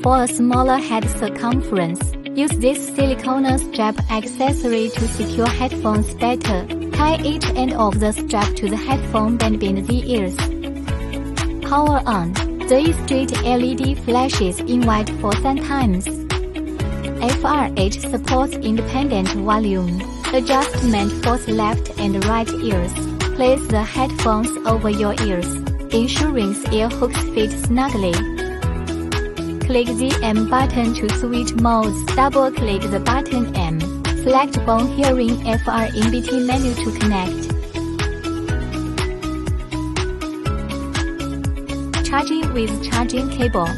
For a smaller head circumference, use this silicone strap accessory to secure headphones better. Tie each end of the strap to the headphone band beneath the ears. Power on. The street LED flashes in white for sun times. FRH supports independent volume adjustment for the left and right ears. Place the headphones over your ears, ensuring ear hooks fit snugly. Click the M button to switch modes. Double-click the button M. Select Bone Hearing FR in between menu to connect. Charging with charging cable.